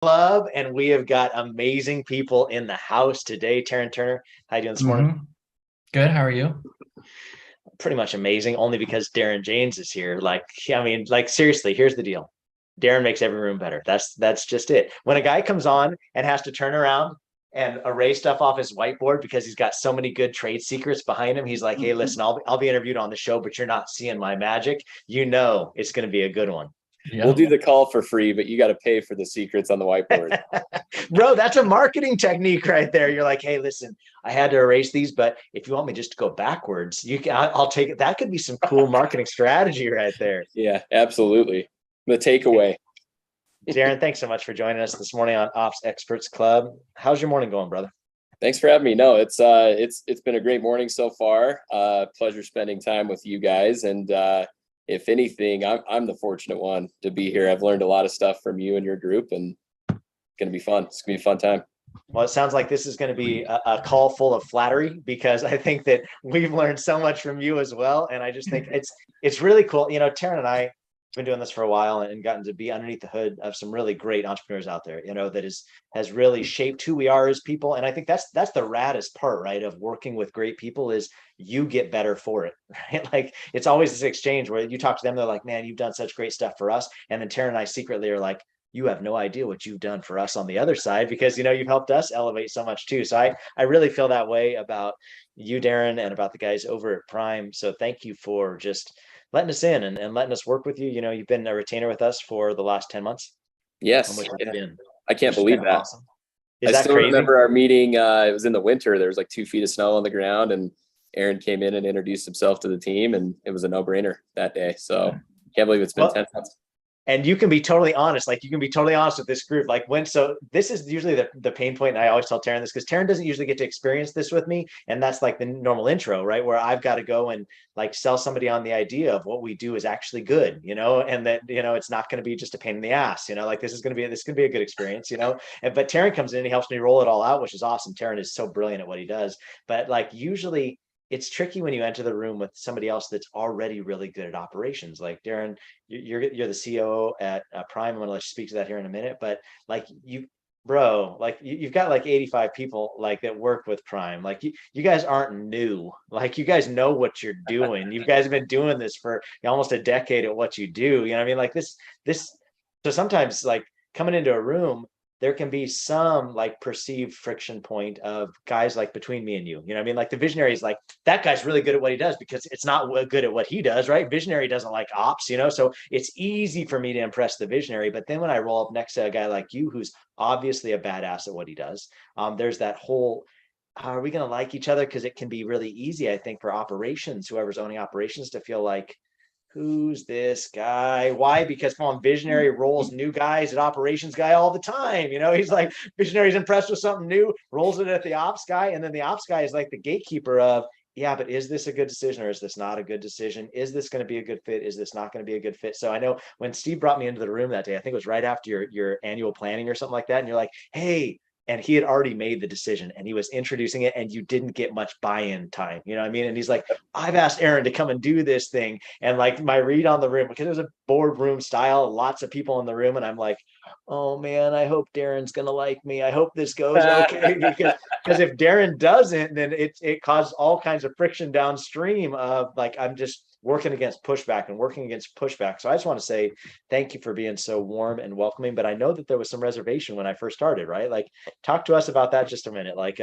Club, and we have got amazing people in the house today. Taryn Turner, how you doing this morning? Good. How are you? Pretty much amazing, only because Darren James is here. Like seriously, here's the deal. Darren makes every room better. That's just it. When a guy comes on and has to turn around and erase stuff off his whiteboard because he's got so many good trade secrets behind him, he's like, "Hey, listen, I'll be interviewed on the show, but you're not seeing my magic. You know it's going to be a good one." We'll Yep. do the call for free, but you got to pay for the secrets on the whiteboard. Bro, that's a marketing technique right there. You're like, hey, listen, I had to erase these, but if you want me just to go backwards, you can. I'll take it. That could be some cool marketing strategy right there. Yeah, absolutely. The takeaway. Darren, thanks so much for joining us this morning on Ops Experts Club. How's your morning going, brother? Thanks for having me. No, it's been a great morning so far. Pleasure spending time with you guys. And if anything, I'm the fortunate one to be here. I've learned a lot of stuff from you and your group, and it's gonna be fun. It's gonna be a fun time. Well, it sounds like this is going to be a call full of flattery because I think that we've learned so much from you as well. And I just think it's really cool. Taryn and I have been doing this for a while and gotten to be underneath the hood of some really great entrepreneurs out there, that has really shaped who we are as people. And I think that's the raddest part, right? Of working with great people is you get better for it, right? Like it's always this exchange where you talk to them, they're like, man, you've done such great stuff for us. And then Taryn and I secretly are like, you have no idea what you've done for us on the other side because you've helped us elevate so much too. So I really feel that way about you, Darren, and about the guys over at Prime. So thank you for just letting us in and letting us work with you. You've been a retainer with us for the last 10 months, on Yes, which yeah. it's been, I can't which has believe been that. awesome. Is I that still crazy? remember our meeting. It was in the winter. There was like 2 feet of snow on the ground, and Aaron came in and introduced himself to the team, and it was a no-brainer that day. So can't believe it's been Well, 10 months. and you can be totally honest. Like you can be totally honest with this group. So this is usually the pain point. And I always tell Taryn this because Taryn doesn't usually get to experience this with me. And that's like the normal intro, right? Where I've got to go and like sell somebody on the idea of what we do is actually good, and that, it's not going to be just a pain in the ass, like this is going to be a good experience, but Taryn comes in and he helps me roll it all out, which is awesome. Taryn is so brilliant at what he does. But like usually it's tricky when you enter the room with somebody else that's already really good at operations. Like Darren, you're the COO at Prime. I'm going to let you speak to that here in a minute, but like bro, like you've got like 85 people like that work with Prime. Like you guys aren't new. Like you guys know what you're doing. You guys have been doing this for almost a decade at what you do. You know what I mean? Like this. So sometimes like coming into a room, there can be some like perceived friction point of guys like between me and you. You know what I mean? Like the visionary is like, that guy's really good at what he does because it's not good at what he does, right? Visionary doesn't like ops, so it's easy for me to impress the visionary. But then when I roll up next to a guy like you, who's obviously a badass at what he does, there's that whole, how are we going to like each other? Because it can be really easy, I think, for operations, whoever's owning operations, to feel like, who's this guy? Why? Because come on, visionary rolls new guys at operations guy all the time. He's like, visionary's impressed with something new, rolls it at the ops guy, and then the ops guy is like the gatekeeper of, yeah, but is this a good decision or is this not a good decision? Is this going to be a good fit? Is this not going to be a good fit? So I know when Steve brought me into the room that day, I think it was right after your annual planning or something like that, and you're like, hey, and he had already made the decision and he was introducing it and you didn't get much buy-in time, you know what I mean? And he's like, I've asked Aaron to come and do this thing. And like my read on the room, because it was a boardroom style, lots of people in the room. And I'm like, oh man, I hope Darren's going to like me. I hope this goes okay. Because if Darren doesn't, then it causes all kinds of friction downstream of like, I'm just working against pushback and working against pushback. So I just want to say thank you for being so warm and welcoming. But I know that there was some reservation when I first started, right? Like, talk to us about that just a minute. Like,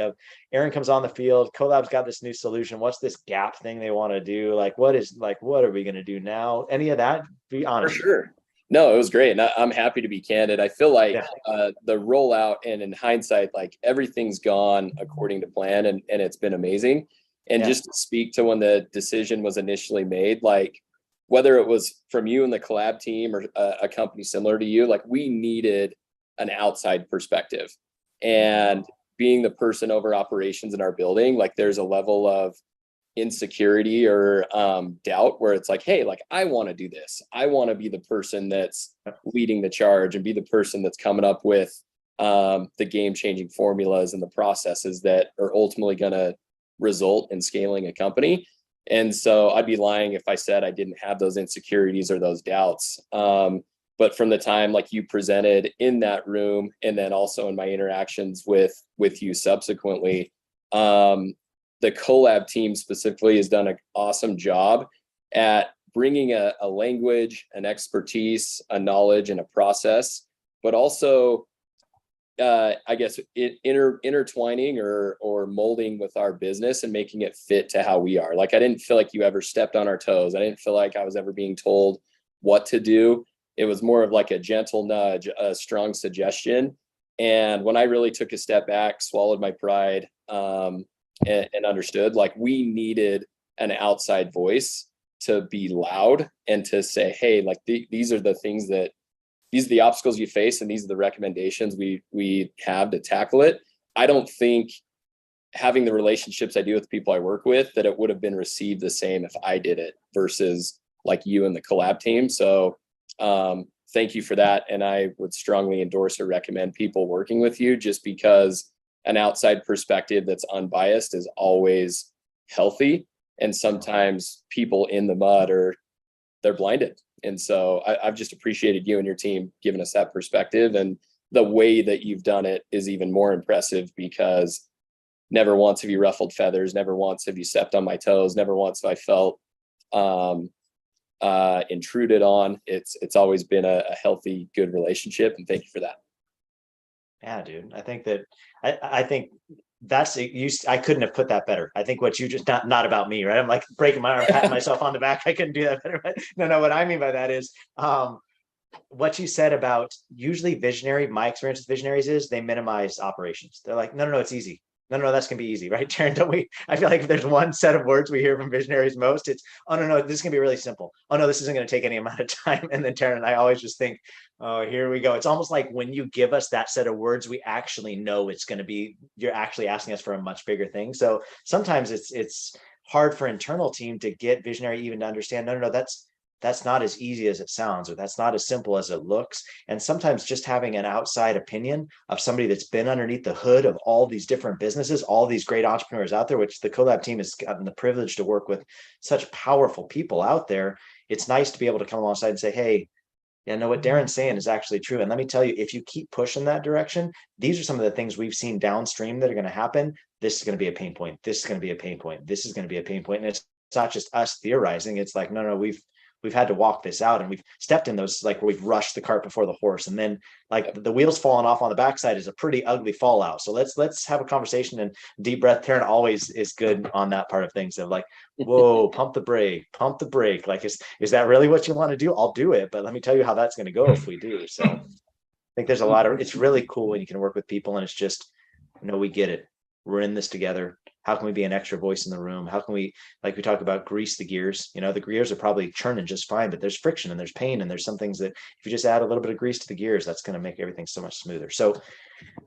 Aaron comes on the field, Collab's got this new solution. What's this gap thing they want to do? Like, what are we going to do now? Any of that? Be For honest. sure. No, it was great. And I'm happy to be candid. I feel like Yeah. the rollout and in hindsight, like everything's gone according to plan and it's been amazing. And Yeah. just to speak to when the decision was initially made, like whether it was from you and the Collab team or a company similar to you, like we needed an outside perspective. And being the person over operations in our building, like there's a level of insecurity or doubt where it's like, hey, like I want to do this. I want to be the person that's leading the charge and be the person that's coming up with the game-changing formulas and the processes that are ultimately going to result in scaling a company. And so I'd be lying if I said I didn't have those insecurities or those doubts. But from the time like you presented in that room, and then also in my interactions with you subsequently, the Collab team specifically has done an awesome job at bringing a language, an expertise, a knowledge, and a process, but also I guess intertwining or molding with our business and making it fit to how we are. Like, I didn't feel like you ever stepped on our toes. I didn't feel like I was ever being told what to do. It was more of like a gentle nudge, a strong suggestion. And when I really took a step back, swallowed my pride, and understood, like, we needed an outside voice to be loud and to say, hey, like these are the things that, these are the obstacles you face, and these are the recommendations we have to tackle it. I don't think having the relationships I do with people I work with, that it would have been received the same if I did it versus like you and the Collab team. So thank you for that. And I would strongly endorse or recommend people working with you, just because an outside perspective that's unbiased is always healthy. And sometimes people in the mud they're blinded. And so I've just appreciated you and your team giving us that perspective. And the way that you've done it is even more impressive, because never once have you ruffled feathers. Never once have you stepped on my toes. Never once have I felt intruded on. It's always been a healthy, good relationship. And thank you for that. Yeah, dude. I think that I think that's you. I couldn't have put that better. I think what you just, not about me, right? I'm like breaking my arm, patting myself on the back. I couldn't do that better. Right? No. What I mean by that is what you said about usually visionary. My experience with visionaries is they minimize operations. They're like, no, it's easy. No, that's gonna be easy, right, Taryn? Don't we? I feel like if there's one set of words we hear from visionaries most, it's, oh no, this is gonna be really simple. Oh no, this isn't gonna take any amount of time. And then Taryn and I always just think, oh, here we go. It's almost like when you give us that set of words, we actually know it's gonna be, you're actually asking us for a much bigger thing. So sometimes it's hard for internal team to get visionary even to understand, no, that's not as easy as it sounds, or that's not as simple as it looks. And sometimes just having an outside opinion of somebody that's been underneath the hood of all these different businesses, all these great entrepreneurs out there, which the Collab team has gotten the privilege to work with such powerful people out there. It's nice to be able to come alongside and say, hey, yeah, no, what Darren's saying is actually true. And let me tell you, if you keep pushing that direction, these are some of the things we've seen downstream that are going to happen. This is going to be a pain point. This is going to be a pain point. This is going to be a pain point. And it's not just us theorizing. It's like, no, we've had to walk this out, and we've stepped in those, like, where we've rushed the cart before the horse, and then like the wheels falling off on the backside is a pretty ugly fallout. So let's have a conversation, and deep breath. Taryn always is good on that part of things, of like, whoa, pump the brake. Like, is that really what you want to do? I'll do it, but let me tell you how that's going to go if we do. So I think there's a lot of, it's really cool when you can work with people, and it's just, we get it. We're in this together. How can we be an extra voice in the room? How can we, like we talked about, grease the gears? The gears are probably churning just fine, but there's friction and there's pain, and there's some things that if you just add a little bit of grease to the gears, that's going to make everything so much smoother. So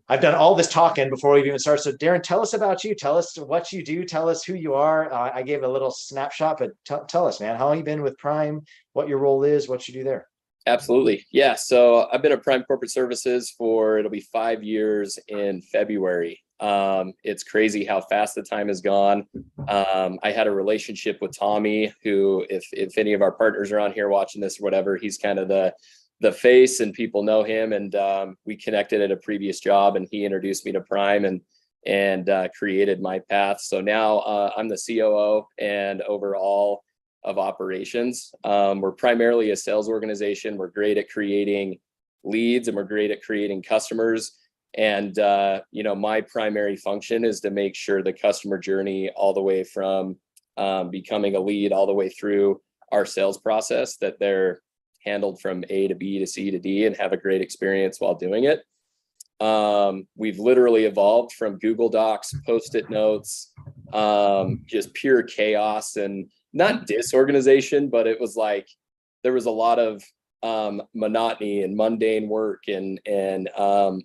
I've done all this talking before we even start. So Darren, tell us about you. Tell us what you do. Tell us who you are. I gave a little snapshot, but tell us, man, how long you been with Prime, what your role is, what you do there. Absolutely. Yeah. So I've been at Prime Corporate Services it'll be 5 years in February. It's crazy how fast the time has gone. I had a relationship with Tommy, who, if any of our partners are on here watching this or whatever, he's kind of the face, and people know him. And we connected at a previous job, and he introduced me to Prime and created my path. So now I'm the COO and overall of operations. We're primarily a sales organization. We're great at creating leads, and we're great at creating customers. And, my primary function is to make sure the customer journey, all the way from becoming a lead all the way through our sales process, that they're handled from A to B to C to D and have a great experience while doing it. We've literally evolved from Google Docs, Post-it notes, just pure chaos, and not disorganization, but it was like there was a lot of monotony and mundane work and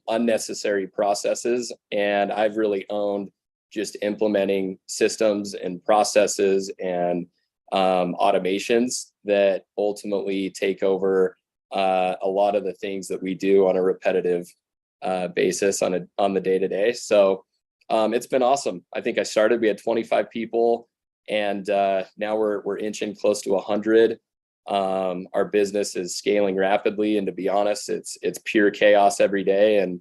unnecessary processes. And I've really owned just implementing systems and processes and automations that ultimately take over a lot of the things that we do on a repetitive basis on the day-to-day. So it's been awesome. I think we had 25 people, and now we're inching close to 100. Our business is scaling rapidly, and to be honest, it's pure chaos every day. And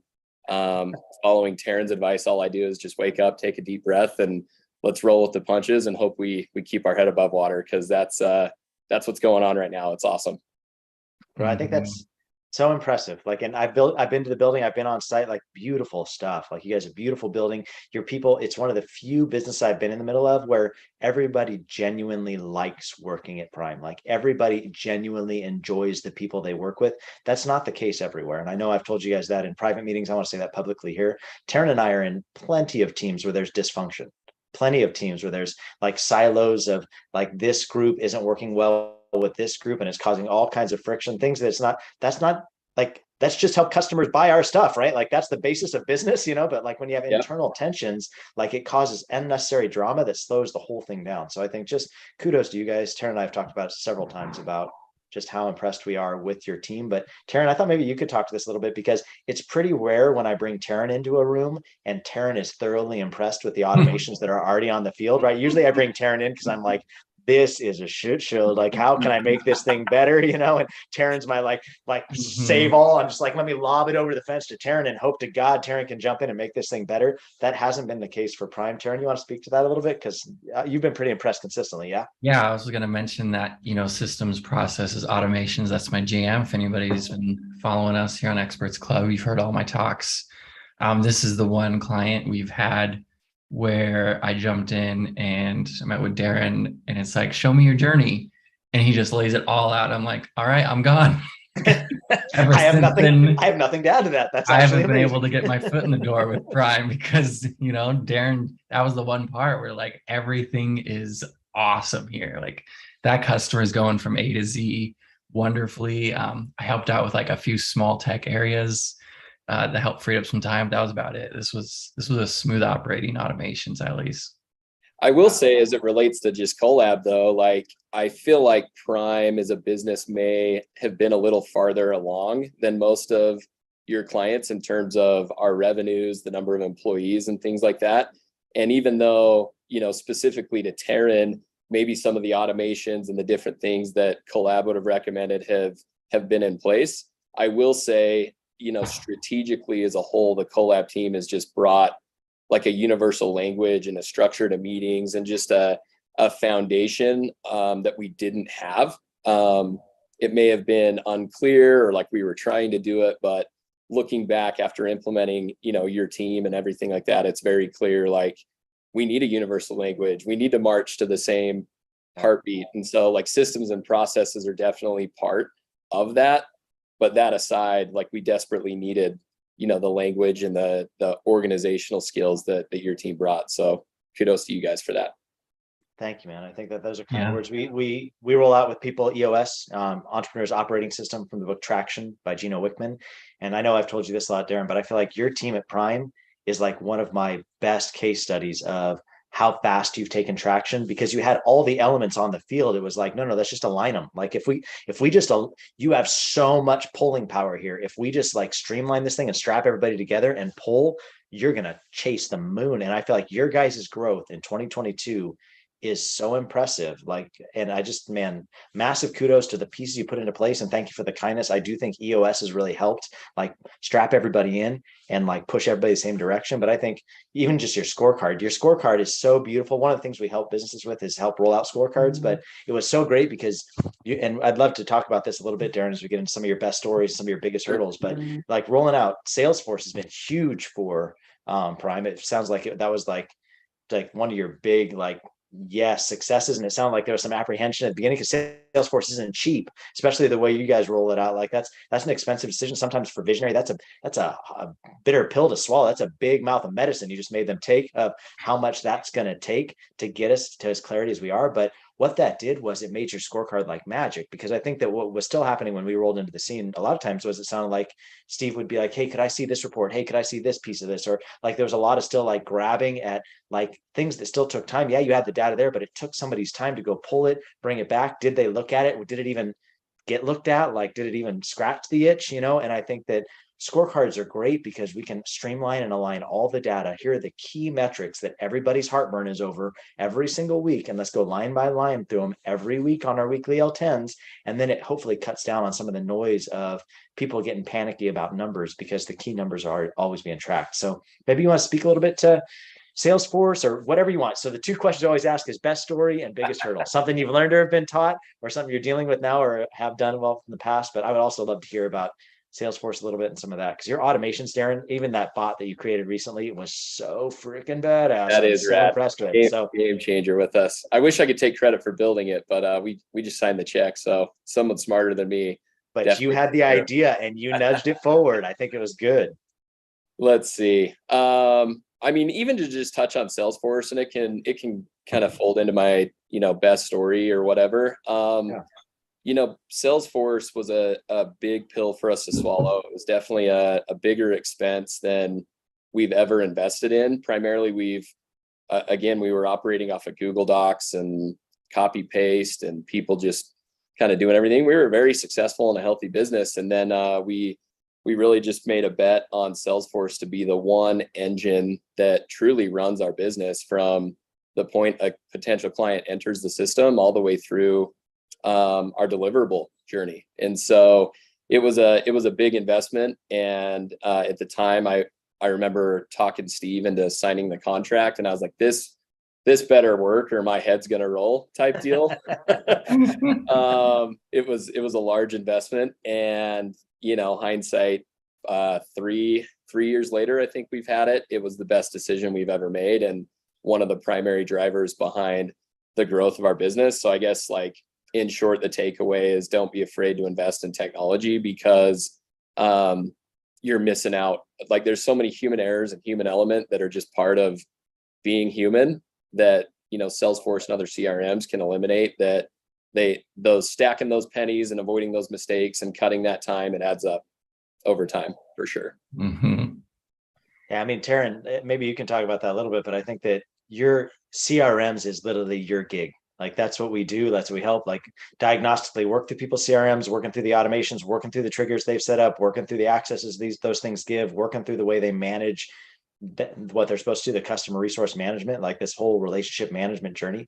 following Taryn's advice, all I do is just wake up, take a deep breath, and let's roll with the punches and hope we keep our head above water, because that's what's going on right now. It's awesome. Bro, I think that's so impressive. Like, and I've been to the building, I've been on site, like beautiful stuff. Like you guys, a beautiful building. Your people, it's one of the few businesses I've been in the middle of where everybody genuinely likes working at Prime. Like everybody genuinely enjoys the people they work with. That's not the case everywhere. And I know I've told you guys that in private meetings. I want to say that publicly here. Taryn and I are in plenty of teams where there's dysfunction. Plenty of teams where there's like silos of like this group isn't working well with this group and it's causing all kinds of friction, things that's not like, that's just how customers buy our stuff, right? Like that's the basis of business, but like when you have internal tensions, like it causes unnecessary drama that slows the whole thing down. So I think just kudos to you guys. Taryn and I have talked about it several times about just how impressed we are with your team. But Taryn, I thought maybe you could talk to this a little bit, because it's pretty rare when I bring Taryn into a room and Taryn is thoroughly impressed with the automations that are already on the field, right? Usually I bring Taryn in because I'm like, this is a shit show. Like, how can I make this thing better? And Taryn's my like save all. I'm just like, let me lob it over the fence to Taryn and hope to God Taryn can jump in and make this thing better. That hasn't been the case for Prime. Taryn, you want to speak to that a little bit? Because you've been pretty impressed consistently. Yeah. Yeah, I was going to mention that, systems, processes, automations, that's my jam. If anybody's been following us here on Experts Club, you've heard all my talks. This is the one client we've had where I jumped in and I met with Darren, and it's like, show me your journey. And he just lays it all out. I'm like, all right, I'm gone. I have nothing to add to that. That's I actually haven't been amazing. able to get my foot in the door with Prime because, Darren, that was the one part where like everything is awesome here. Like that customer is going from A to Z wonderfully. I helped out with like a few small tech areas that helped free up some time. That was about it. This was a smooth operating automations, at least. I will say, as it relates to just Collab though, like I feel like Prime as a business may have been a little farther along than most of your clients in terms of our revenues, the number of employees and things like that. And even though, specifically to Taryn, maybe some of the automations and the different things that Collab would have recommended have been in place, I will say, strategically as a whole, the Collab team has just brought like a universal language and a structure to meetings and just a foundation that we didn't have. It may have been unclear or like we were trying to do it, but looking back after implementing, your team and everything like that, it's very clear, like we need a universal language. We need to march to the same heartbeat. And so like systems and processes are definitely part of that. But that aside, like we desperately needed, the language and the organizational skills that your team brought. So kudos to you guys for that. Thank you, man. I think that those are kind of words we roll out with people. EOS, Entrepreneurs Operating System, from the book Traction by Gino Wickman. And I know I've told you this a lot, Darren, but I feel like your team at Prime is like one of my best case studies of how fast you've taken traction, because you had all the elements on the field. It was like, no, let's just align them. Like if we just, you have so much pulling power here. If we just like streamline this thing and strap everybody together and pull, you're going to chase the moon. And I feel like your guys' growth in 2022 is so impressive. Like, and I just, man, massive kudos to the pieces you put into place, and thank you for the kindness. I do think EOS has really helped like strap everybody in and like push everybody the same direction. But I think even just your scorecard is so beautiful. One of the things we help businesses with is help roll out scorecards, but it was so great because and I'd love to talk about this a little bit, Darren, as we get into some of your best stories, some of your biggest hurdles, but like rolling out Salesforce has been huge for Prime. It sounds like that was like one of your big successes, and it sounded like there was some apprehension at the beginning because Salesforce isn't cheap, especially the way you guys roll it out. Like that's an expensive decision sometimes for visionary. That's a bitter pill to swallow. That's a big mouth of medicine you just made them take, of how much that's going to take to get us to as clarity as we are. But what that did was it made your scorecard like magic, because I think that what was still happening when we rolled into the scene a lot of times was it sounded like Steve would be like, hey, could I see this report? Hey, could I see this piece of this? Or like there was a lot of still like grabbing at like things that still took time. Yeah, you had the data there, but it took somebody's time to go pull it, bring it back. Did they look at it? Did it even get looked at? Like, did it even scratch the itch? And I think that scorecards are great because we can streamline and align all the data. Here are the key metrics that everybody's heartburn is over every single week. And let's go line by line through them every week on our weekly L10s. And then it hopefully cuts down on some of the noise of people getting panicky about numbers, because the key numbers are always being tracked. So maybe you want to speak a little bit to Salesforce or whatever you want. So the two questions I always ask is best story and biggest hurdle, something you've learned or have been taught, or something you're dealing with now or have done well in the past. But I would also love to hear about Salesforce a little bit and some of that, because your automations, Darren, even that bot that you created recently was so freaking badass. That is so rad. impressed with it. So Game changer with us. I wish I could take credit for building it, but we just signed the check. So someone smarter than me. But you had the idea and you nudged it forward. I think it was good. Let's see. I mean, even to just touch on Salesforce, and it can kind of fold into my, best story or whatever. Salesforce was a big pill for us to swallow. It was definitely a bigger expense than we've ever invested in. Primarily, we were operating off of Google Docs and copy paste and people just kind of doing everything. We were very successful in a healthy business. And then we really just made a bet on Salesforce to be the one engine that truly runs our business from the point a potential client enters the system all the way through our deliverable journey. And so it was a big investment. And at the time, I remember talking Steve into signing the contract, and I was like, this better work or my head's gonna roll type deal. It was a large investment, and hindsight, 3 years later, I think we've had it. It was the best decision we've ever made, and one of the primary drivers behind the growth of our business. So I guess, like, in short, the takeaway is don't be afraid to invest in technology, because you're missing out. Like, there's so many human errors and human element that are just part of being human that, Salesforce and other CRMs can eliminate. That those stacking those pennies and avoiding those mistakes and cutting that time, it adds up over time for sure. Mm-hmm. Yeah, I mean, Taryn, maybe you can talk about that a little bit, but I think that your CRMs is literally your gig. Like, that's what we do. That's what we help, like, diagnostically work through people's CRMs, working through the automations, working through the triggers they've set up, working through the accesses those things give, working through the way they manage what they're supposed to do, the customer resource management, like this whole relationship management journey.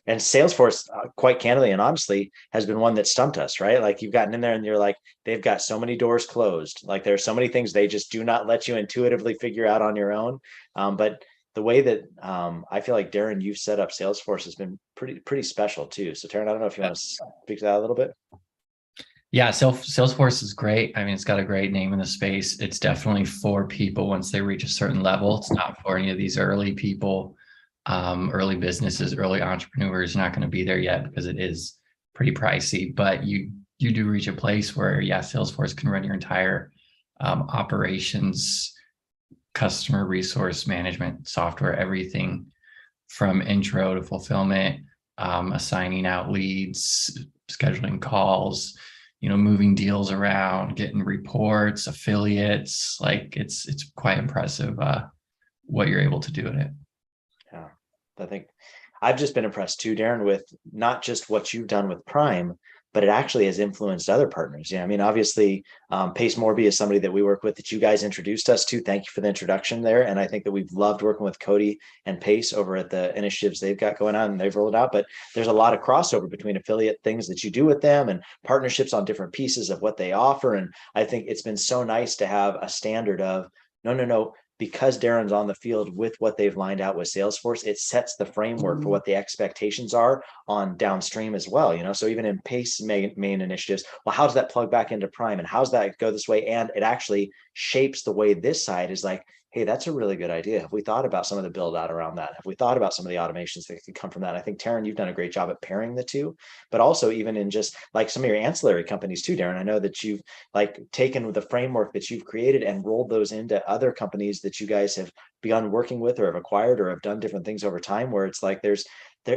And Salesforce, quite candidly and honestly, has been one that stumped us, right? Like, you've gotten in there and you're like, they've got so many doors closed. Like, there's so many things they just do not let you intuitively figure out on your own. But the way that I feel like, Darren, you've set up Salesforce has been pretty special too. So Taryn, I don't know if you want to speak to that a little bit. Yeah, Salesforce is great. I mean, it's got a great name in the space. It's definitely for people once they reach a certain level. It's not for any of these early people, early businesses, early entrepreneurs. Not going to be there yet because it is pretty pricey. But you do reach a place where, yeah, Salesforce can run your entire operations, customer resource management software, everything from intro to fulfillment, assigning out leads, scheduling calls, moving deals around, getting reports, affiliates. Like, it's quite impressive what you're able to do in it. Yeah, I think I've just been impressed too, Darren, with not just what you've done with Prime, but it actually has influenced other partners. Yeah, I mean, obviously, Pace Morby is somebody that we work with that you guys introduced us to. Thank you for the introduction there. And I think that we've loved working with Cody and Pace over at the initiatives they've got going on and they've rolled out. But there's a lot of crossover between affiliate things that you do with them and partnerships on different pieces of what they offer. And I think it's been so nice to have a standard of no, because Darren's on the field with what they've lined out with Salesforce, it sets the framework for what the expectations are on downstream as well. So even in Pace main initiatives, well, how does that plug back into Prime, and how's that go this way? And it actually shapes the way this side is like, hey, that's a really good idea. Have we thought about some of the build out around that? Have we thought about some of the automations that could come from that? I think, Taryn, you've done a great job at pairing the two, but also even in just like some of your ancillary companies too, Darren. I know that you've like taken the framework that you've created and rolled those into other companies that you guys have begun working with or have acquired or have done different things over time, where it's like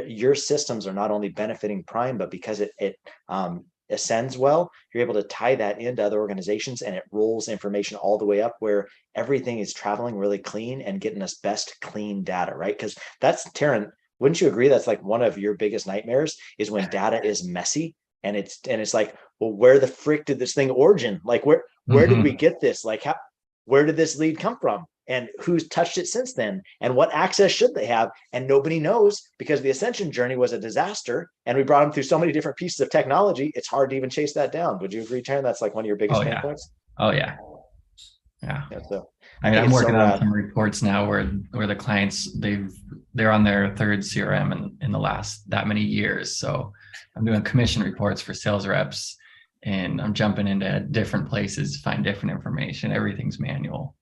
your systems are not only benefiting Prime, but because it ascends well, you're able to tie that into other organizations and it rolls information all the way up where everything is traveling really clean and getting us best clean data, right? Because that's, Taryn, wouldn't you agree that's like one of your biggest nightmares is when data is messy and it's like, well, where the frick did this thing origin? Like, Where did we get this? Like, where did this lead come from? And who's touched it since then? And what access should they have? And nobody knows, because the ascension journey was a disaster. And we brought them through so many different pieces of technology. It's hard to even chase that down. Would you agree, Taryn? That's like one of your biggest pain points? Oh yeah. Yeah. So, I mean, I'm working on some reports now where the clients, they're on their third CRM in the last that many years. So I'm doing commission reports for sales reps, and I'm jumping into different places, find different information. Everything's manual.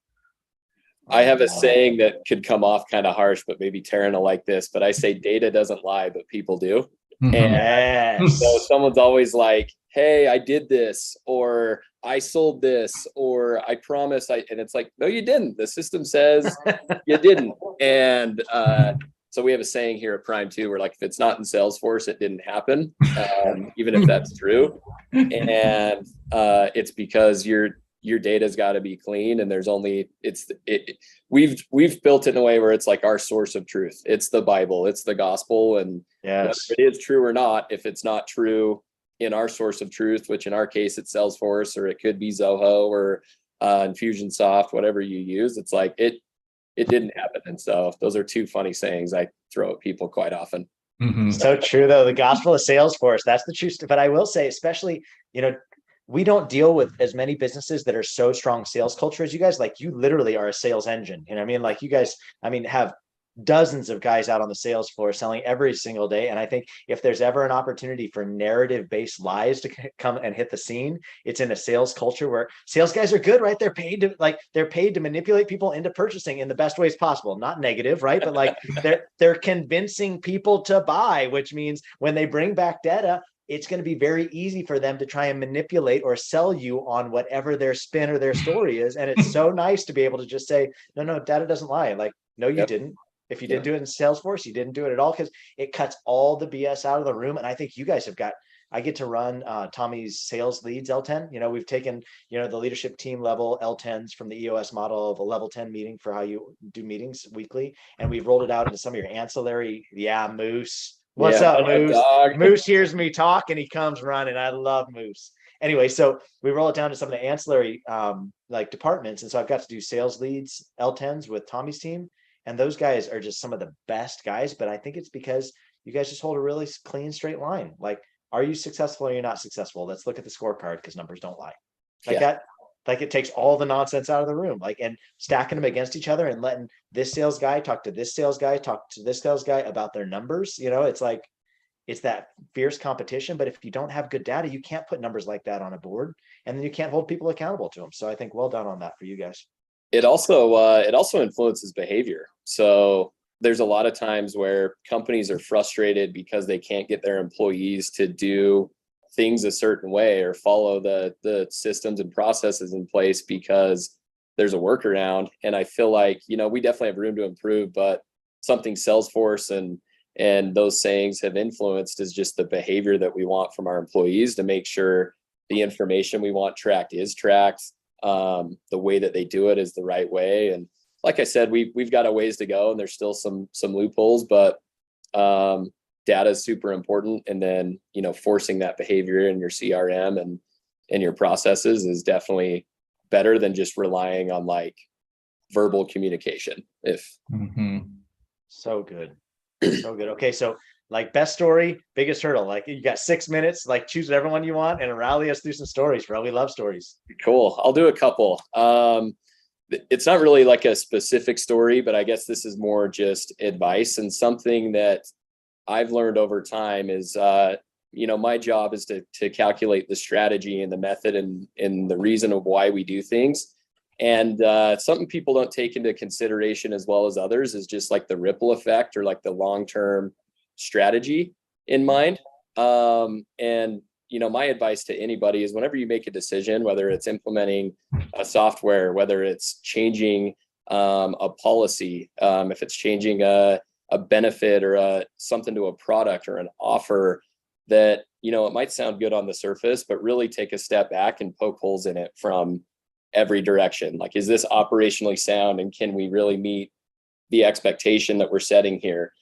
I have a saying that could come off kind of harsh, but maybe Taryn will like this, but I say data doesn't lie, but people do. And so someone's always like, hey, I did this, or I sold this, or I promised and it's like, no, you didn't. The system says you didn't. And so we have a saying here at Prime too, where like, if it's not in Salesforce, it didn't happen, even if that's true. And it's because your data's got to be clean, and there's only we've built it in a way where it's like our source of truth. It's the Bible, it's the gospel, and whether it is true or not, if it's not true in our source of truth, which in our case it's Salesforce, or it could be Zoho or Infusionsoft, whatever you use, it's like it didn't happen. And so those are two funny sayings I throw at people quite often. So true though. The gospel of Salesforce, that's the truth. But I will say, especially, we don't deal with as many businesses that are so strong sales culture as you guys. Like, you literally are a sales engine. You know what I mean? Like, you guys, have dozens of guys out on the sales floor selling every single day. And I think if there's ever an opportunity for narrative-based lies to come and hit the scene, it's in a sales culture where sales guys are good, right? They're paid to manipulate people into purchasing in the best ways possible. Not negative, right? But like they're convincing people to buy, which means when they bring back data, it's going to be very easy for them to try and manipulate or sell you on whatever their spin or their story is. And it's so nice to be able to just say, no, data doesn't lie. Like, no, you didn't. If you didn't do it in Salesforce, you didn't do it at all, because it cuts all the BS out of the room. And I think you guys I get to run Tommy's sales leads L10. We've taken, the leadership team level L10s from the EOS model of a level 10 meeting for how you do meetings weekly. And we've rolled it out into some of your ancillary. Yeah, Moose. What's up, Moose? Dog. Moose hears me talk and he comes running. I love Moose. Anyway, so we roll it down to some of the ancillary departments. And so I've got to do sales leads L10s with Tommy's team. And those guys are just some of the best guys. But I think it's because you guys just hold a really clean, straight line. Like, are you successful or you're not successful? Let's look at the scorecard, because numbers don't lie. That. Like, it takes all the nonsense out of the room, and stacking them against each other and letting this sales guy talk to this sales guy, talk to this sales guy about their numbers. It's like, it's that fierce competition. But if you don't have good data, you can't put numbers like that on a board, and then you can't hold people accountable to them. So I think well done on that for you guys. It also influences behavior. So there's a lot of times where companies are frustrated because they can't get their employees to do things a certain way or follow the systems and processes in place because there's a workaround. And I feel like, we definitely have room to improve, but something Salesforce and those sayings have influenced is just the behavior that we want from our employees to make sure the information we want tracked is tracked. The way that they do it is the right way. And like I said, we've got a ways to go, and there's still some loopholes, but data is super important. And then, forcing that behavior in your CRM and your processes is definitely better than just relying on verbal communication. So good. So good. Okay. So best story, biggest hurdle, you got 6 minutes, choose whatever one you want and rally us through some stories, bro. We love stories. Cool. I'll do a couple. It's not really a specific story, but I guess this is more just advice, and something that I've learned over time is, my job is to calculate the strategy and the method and the reason of why we do things. And something people don't take into consideration as well as others is just the ripple effect or the long-term strategy in mind. And my advice to anybody is, whenever you make a decision, whether it's implementing a software, whether it's changing a policy, if it's changing a benefit or something to a product or an offer, that it might sound good on the surface, but really take a step back and poke holes in it from every direction. Is this operationally sound, and can we really meet the expectation that we're setting here?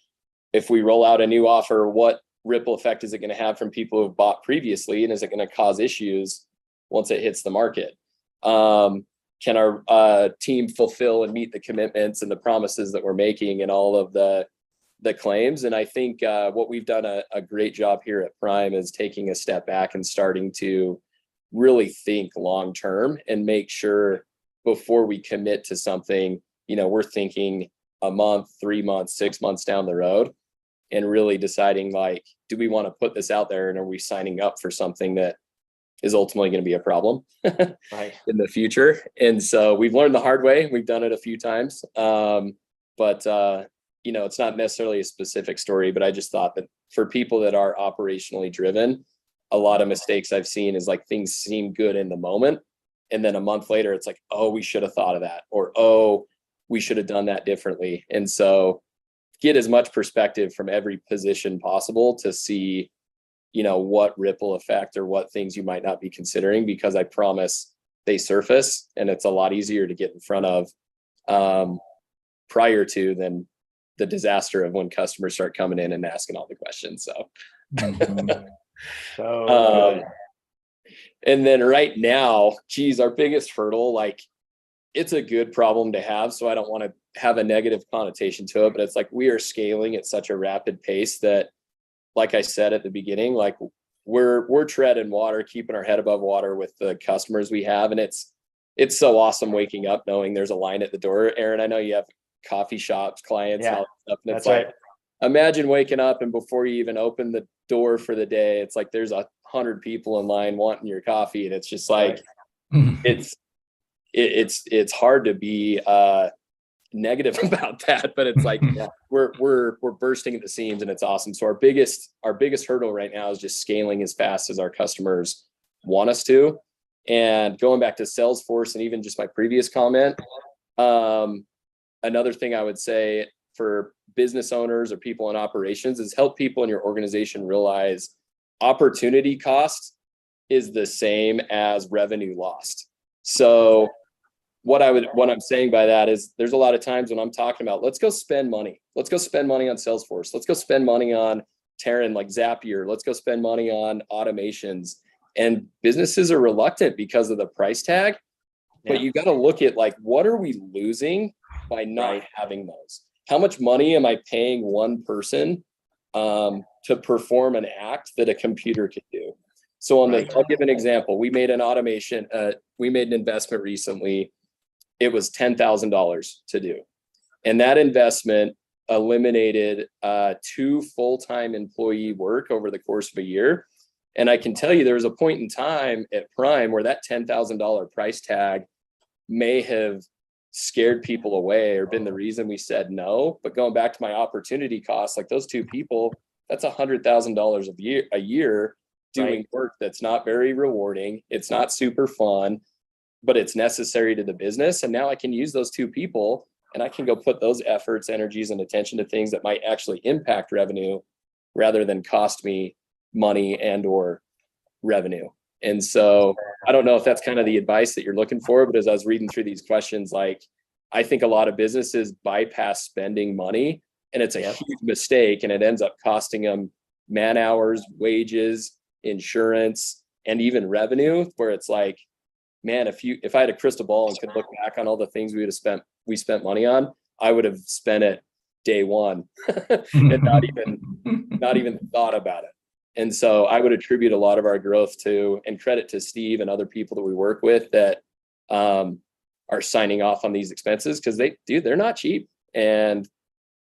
If we roll out a new offer, what ripple effect is it going to have from people who have bought previously, and is it going to cause issues once it hits the market? Can our team fulfill and meet the commitments and the promises that we're making and all of the claims? And I think what we've done a great job here at Prime is taking a step back and starting to really think long term and make sure before we commit to something, we're thinking a month, 3 months, 6 months down the road, and really deciding, like, do we want to put this out there, and are we signing up for something that is ultimately going to be a problem Right. in the future? And so we've learned the hard way. We've done it a few times. But it's not necessarily a specific story, but I just thought that for people that are operationally driven, a lot of mistakes I've seen is like things seem good in the moment, and then a month later it's like, oh, we should have thought of that, or oh, we should have done that differently. And so get as much perspective from every position possible to see, what ripple effect or what things you might not be considering, because I promise they surface, and it's a lot easier to get in front of prior to than the disaster of when customers start coming in and asking all the questions. So, So and then right now, geez, our biggest hurdle, like, it's a good problem to have, so I don't want to have a negative connotation to it, but it's like we are scaling at such a rapid pace that, like I said at the beginning, like we're treading water, keeping our head above water with the customers we have. And it's so awesome waking up knowing there's a line at the door. Aaron, I know you have coffee shops, clients, and all that stuff. And it's like, right. Imagine waking up and before you even open the door for the day, it's like there's 100 people in line wanting your coffee. And it's just like, it's hard to be negative about that, but it's like we're bursting at the seams, and it's awesome. So our biggest hurdle right now is just scaling as fast as our customers want us to. And going back to Salesforce and even just my previous comment, another thing I would say for business owners or people in operations is help people in your organization realize opportunity cost is the same as revenue lost. So what I'm saying by that is there's a lot of times when I'm talking about, let's go spend money. Let's go spend money on Salesforce. Let's go spend money on Terran, like Zapier. Let's go spend money on automations. And businesses are reluctant because of the price tag. But you got to look at, like, what are we losing by not having those? How much money am I paying one person to perform an act that a computer could do? So I'll give an example. We made an automation. We made an investment recently. It was $10,000 to do. And that investment eliminated 2 full-time employee work over the course of a year. And I can tell you there was a point in time at Prime where that $10,000 price tag may have scared people away or been the reason we said no. But going back to my opportunity costs, like those 2 people, that's $100,000 a year doing work that's not very rewarding. It's not super fun, but it's necessary to the business. And now I can use those 2 people and I can go put those efforts, energies, and attention to things that might actually impact revenue rather than cost me money and or revenue. And so I don't know if that's kind of the advice that you're looking for, but as I was reading through these questions, like, I think a lot of businesses bypass spending money, and it's a huge mistake, and it ends up costing them man hours, wages, insurance, and even revenue, where it's like, man, if I had a crystal ball and could look back on all the things we spent money on, I would have spent it day one and not even thought about it. And so I would attribute a lot of our growth to, and credit to Steve and other people that we work with that are signing off on these expenses, because they're not cheap, and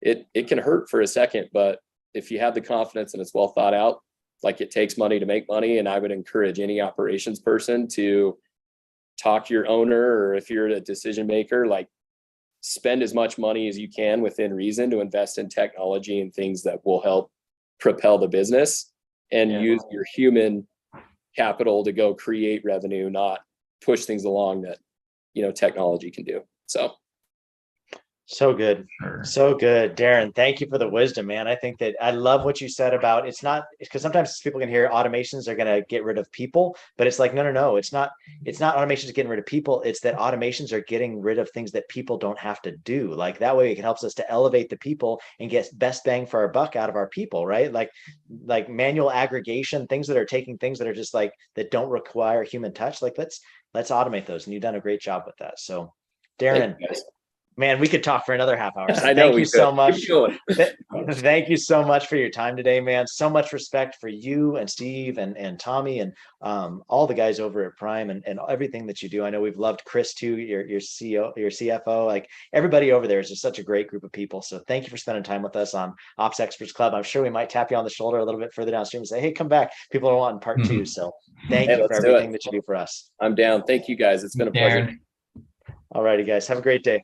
it can hurt for a second, but if you have the confidence and it's well thought out, like, it takes money to make money. And I would encourage any operations person to talk to your owner, or if you're a decision maker, like, spend as much money as you can within reason to invest in technology and things that will help propel the business, and use your human capital to go create revenue, not push things along that, technology can do. So So good. Sure. So good. Darren, thank you for the wisdom, man. I think that I love what you said about it's not because sometimes people can hear automations are going to get rid of people, but it's like, no, no, no. It's not automations getting rid of people. It's that automations are getting rid of things that people don't have to do. Like that way it helps us to elevate the people and get best bang for our buck out of our people, right? Like manual aggregation, things that are taking things that are just like that don't require human touch. Like let's automate those. And you've done a great job with that. So Thank Darren, you, guys. man, we could talk for another half hour. So I know thank we you could. so much. Keep going. Thank you so much for your time today, man. So much respect for you and Steve and Tommy and all the guys over at Prime and everything that you do. I know we've loved Chris too, your CEO, your CFO, like everybody over there is just such a great group of people. So thank you for spending time with us on Ops Experts Club. I'm sure we might tap you on the shoulder a little bit further downstream and say, hey, come back. People are wanting part two. So thank you for let's do everything it. that you do for us. I'm down. Thank you guys. It's been a pleasure. Darren. All righty, guys. Have a great day.